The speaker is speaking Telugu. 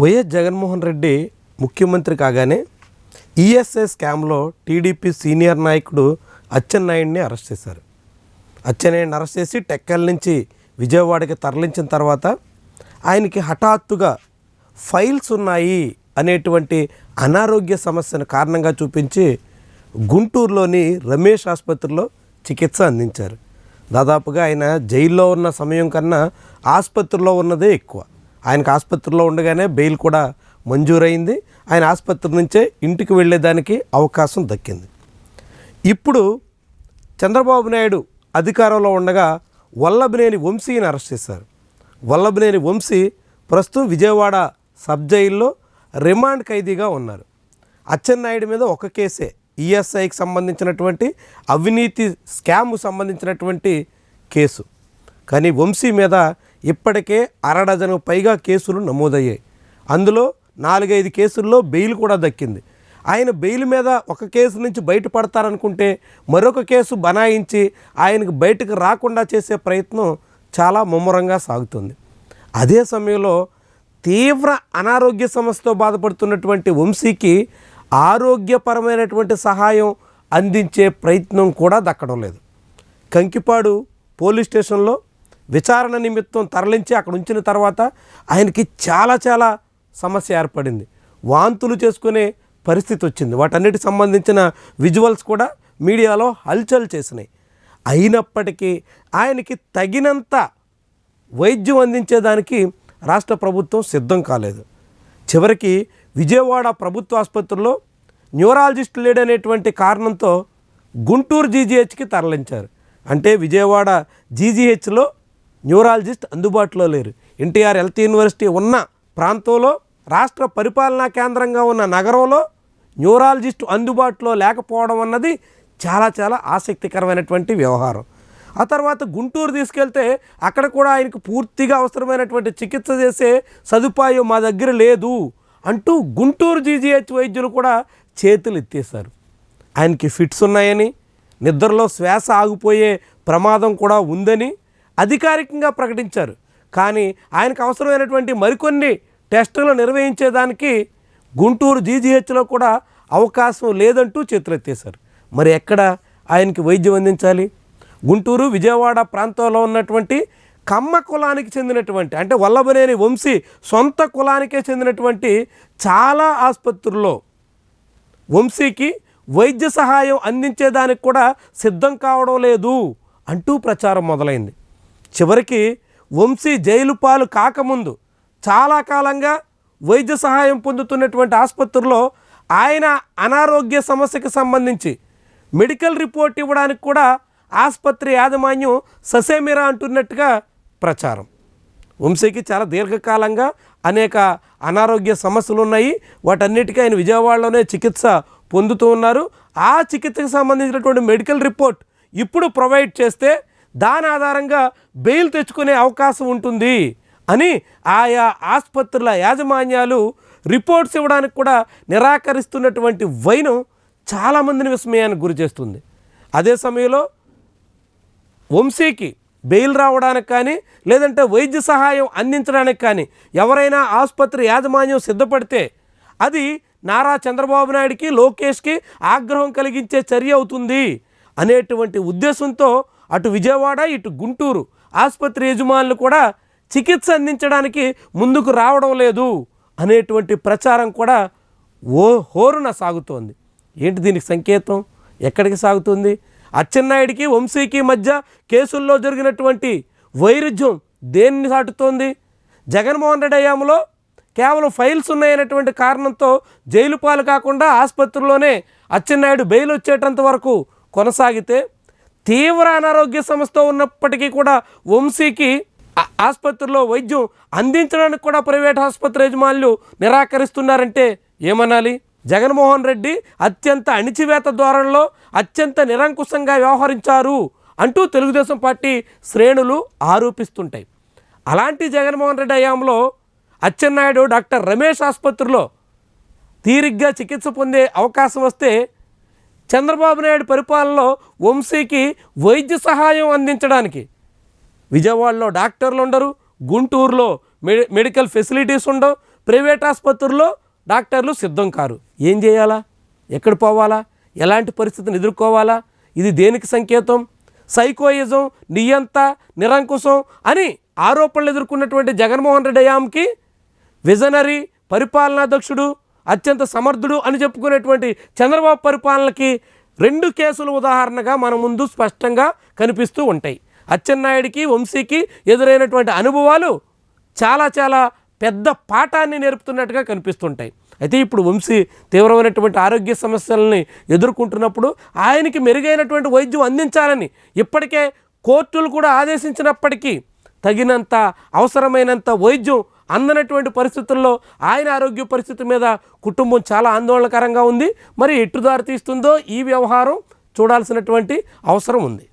వైఎస్ జగన్మోహన్ రెడ్డి ముఖ్యమంత్రి కాగానే ఈఎస్ఐ స్కామ్లో టీడీపీ సీనియర్ నాయకుడు అచ్చెన్నాయుడిని అరెస్ట్ చేశారు. అచ్చెన్నాయుడిని అరెస్ట్ చేసి టెక్కల్ నుంచి విజయవాడకి తరలించిన తర్వాత ఆయనకి హఠాత్తుగా ఫైల్స్ ఉన్నాయి అనేటువంటి అనారోగ్య సమస్యను కారణంగా చూపించి గుంటూరులోని రమేష్ ఆసుపత్రిలో చికిత్స అందించారు. దాదాపుగా ఆయన జైల్లో ఉన్న సమయం కన్నా ఆసుపత్రిలో ఉన్నదే ఎక్కువ. ఆయనకు ఆసుపత్రిలో ఉండగానే బెయిల్ కూడా మంజూరైంది. ఆయన ఆసుపత్రి నుంచే ఇంటికి వెళ్ళేదానికి అవకాశం దక్కింది. ఇప్పుడు చంద్రబాబు నాయుడు అధికారంలో ఉండగా వల్లభనేని వంశీని అరెస్ట్ చేశారు. వల్లభనేని వంశీ ప్రస్తుతం విజయవాడ సబ్ జైల్లో రిమాండ్ ఖైదీగా ఉన్నారు. అచ్చెన్నాయుడు మీద ఒక కేసే, ఈఎస్ఐకి సంబంధించినటువంటి అవినీతి స్కామ్కు సంబంధించినటువంటి కేసు. కానీ వంశీ మీద ఇప్పటికే 6 డజన్కు పైగా కేసులు నమోదయ్యాయి. అందులో 4-5 కేసుల్లో బెయిల్ కూడా దక్కింది. ఆయన బెయిల్ మీద ఒక కేసు నుంచి బయటపడతారనుకుంటే మరొక కేసు బనాయించి ఆయనకు బయటకు రాకుండా చేసే ప్రయత్నం చాలా ముమ్మరంగా సాగుతుంది. అదే సమయంలో తీవ్ర అనారోగ్య సమస్యతో బాధపడుతున్నటువంటి వంశీకి ఆరోగ్యపరమైనటువంటి సహాయం అందించే ప్రయత్నం కూడా దక్కడం లేదు. కంకిపాడు పోలీస్ స్టేషన్లో విచారణ నిమిత్తం తరలించి అక్కడ ఉంచిన తర్వాత ఆయనకి చాలా సమస్య ఏర్పడింది. వాంతులు చేసుకునే పరిస్థితి వచ్చింది. వాటన్నిటికి సంబంధించిన విజువల్స్ కూడా మీడియాలో హల్చల్ చేసినాయి. అయినప్పటికీ ఆయనకి తగినంత వైద్యం అందించేదానికి రాష్ట్ర ప్రభుత్వం సిద్ధం కాలేదు. చివరికి విజయవాడ ప్రభుత్వ ఆసుపత్రిలో న్యూరాలజిస్ట్ లేడనేటువంటి కారణంతో గుంటూరు జీజీహెచ్కి తరలించారు. అంటే విజయవాడ జీజీహెచ్లో న్యూరాలజిస్ట్ అందుబాటులో లేరు. ఎన్టీఆర్ హెల్త్ యూనివర్సిటీ ఉన్న ప్రాంతంలో, రాష్ట్ర పరిపాలనా కేంద్రంగా ఉన్న నగరంలో న్యూరాలజిస్ట్ అందుబాటులో లేకపోవడం అన్నది చాలా ఆసక్తికరమైనటువంటి వ్యవహారం. ఆ తర్వాత గుంటూరు తీసుకెళ్తే అక్కడ కూడా ఆయనకు పూర్తిగా అవసరమైనటువంటి చికిత్స చేసే సదుపాయం మా దగ్గర లేదు అంటూ గుంటూరు జీజీహెచ్ వైద్యులు కూడా చేతులు ఎత్తేశారు. ఆయనకి ఫిట్స్ ఉన్నాయని, నిద్రలో శ్వాస ఆగిపోయే ప్రమాదం కూడా ఉందని అధికారికంగా ప్రకటించారు. కానీ ఆయనకు అవసరమైనటువంటి మరికొన్ని టెస్టులు నిర్వహించేదానికి గుంటూరు జీజీహెచ్లో కూడా అవకాశం లేదంటూ చేతులెత్తేశారు. మరి ఎక్కడ ఆయనకి వైద్యం అందించాలి? గుంటూరు విజయవాడ ప్రాంతంలో ఉన్నటువంటి కమ్మ కులానికి చెందినటువంటి, అంటే వల్లభనేని వంశీ సొంత కులానికే చెందినటువంటి చాలా ఆసుపత్రుల్లో వంశీకి వైద్య సహాయం అందించేదానికి కూడా సిద్ధం కావడం లేదు అంటూ ప్రచారం మొదలైంది. చివరికి వంశీ జైలు పాలు కాకముందు చాలా కాలంగా వైద్య సహాయం పొందుతున్నటువంటి ఆసుపత్రిలో ఆయన అనారోగ్య సమస్యకు సంబంధించి మెడికల్ రిపోర్ట్ ఇవ్వడానికి కూడా ఆసుపత్రి యాజమాన్యం ససేమిరా అంటున్నట్టుగా ప్రచారం. వంశీకి చాలా దీర్ఘకాలంగా అనేక అనారోగ్య సమస్యలు ఉన్నాయి. వాటన్నిటికీ ఆయన విజయవాడలోనే చికిత్స పొందుతూ ఉన్నారు. ఆ చికిత్సకు సంబంధించినటువంటి మెడికల్ రిపోర్ట్ ఇప్పుడు ప్రొవైడ్ చేస్తే దాని ఆధారంగా బెయిల్ తెచ్చుకునే అవకాశం ఉంటుంది అని ఆయా ఆసుపత్రుల యాజమాన్యాలు రిపోర్ట్స్ ఇవ్వడానికి కూడా నిరాకరిస్తున్నటువంటి వైనం చాలామందిని విస్మయానికి గురి చేస్తుంది. అదే సమయంలో వంశీకి బెయిల్ రావడానికి కానీ, లేదంటే వైద్య సహాయం అందించడానికి కానీ ఎవరైనా ఆసుపత్రి యాజమాన్యం సిద్ధపడితే అది నారా చంద్రబాబు నాయుడికి, లోకేష్కి ఆగ్రహం కలిగించే చర్య అవుతుంది అనేటువంటి ఉద్దేశంతో అటు విజయవాడ ఇటు గుంటూరు ఆసుపత్రి యజమానులు కూడా చికిత్స అందించడానికి ముందుకు రావడం లేదు అనేటువంటి ప్రచారం కూడా హోరున సాగుతోంది. ఏంటి దీనికి సంకేతం? ఎక్కడికి సాగుతుంది? అచ్చెన్నాయుడికి వంశీకి మధ్య కేసుల్లో జరిగినటువంటి వైరుధ్యం దేన్ని సాటుతోంది? జగన్మోహన్ రెడ్డి హయాంలో కేవలం ఫైల్స్ ఉన్నాయనేటువంటి కారణంతో జైలు పాలు కాకుండా ఆసుపత్రిలోనే అచ్చెన్నాయుడు బెయిల్ వచ్చేటంత వరకు కొనసాగితే, తీవ్ర అనారోగ్య సమస్యతో ఉన్నప్పటికీ కూడా వంశీకి ఆసుపత్రిలో వైద్యం అందించడానికి కూడా ప్రైవేట్ ఆసుపత్రి యజమానులు నిరాకరిస్తున్నారంటే ఏమనాలి? జగన్మోహన్ రెడ్డి అత్యంత అణిచివేత ధోరణిలో అత్యంత నిరంకుశంగా వ్యవహరించారు అంటూ తెలుగుదేశం పార్టీ శ్రేణులు ఆరోపిస్తుంటాయి. అలాంటి జగన్మోహన్ రెడ్డి హయాంలో అచ్చెన్నాయుడు డాక్టర్ రమేష్ ఆసుపత్రిలో తీరిగ్గా చికిత్స పొందే అవకాశం వస్తే, చంద్రబాబు నాయుడు పరిపాలనలో వంశీకి వైద్య సహాయం అందించడానికి విజయవాడలో డాక్టర్లు ఉండరు, గుంటూరులో మెడికల్ ఫెసిలిటీస్ ఉండవు, ప్రైవేట్ ఆసుపత్రుల్లో డాక్టర్లు సిద్ధం కారు. ఏం చేయాలా? ఎక్కడ పోవాలా? ఎలాంటి పరిస్థితిని ఎదుర్కోవాలా? ఇది దేనికి సంకేతం? సైకోయిజం, నియంత, నిరంకుశం అని ఆరోపణలు ఎదుర్కొన్నటువంటి జగన్మోహన్ రెడ్డి హయాంకి విజనరీ, పరిపాలనా దక్షుడు, అత్యంత సమర్థుడు అని చెప్పుకునేటువంటి చంద్రబాబు పరిపాలనకి 2 కేసులు ఉదాహరణగా మన ముందు స్పష్టంగా కనిపిస్తూ ఉంటాయి. అచ్చెన్నాయుడికి, వంశీకి ఎదురైనటువంటి అనుభవాలు చాలా చాలా పెద్ద పాఠాన్ని నేర్పుతున్నట్టుగా కనిపిస్తుంటాయి. అయితే ఇప్పుడు వంశీ తీవ్రమైనటువంటి ఆరోగ్య సమస్యలని ఎదుర్కొంటున్నప్పుడు ఆయనకి మెరుగైనటువంటి వైద్యం అందించాలని ఇప్పటికే కోర్టులు కూడా ఆదేశించినప్పటికీ తగినంత అవసరమైనంత వైద్యం అందనటువంటి పరిస్థితుల్లో ఆయన ఆరోగ్య పరిస్థితి మీద కుటుంబం చాలా ఆందోళనకరంగా ఉంది. మరి ఎటు దారి తీస్తుందో ఈ వ్యవహారం చూడాల్సినటువంటి అవసరం ఉంది.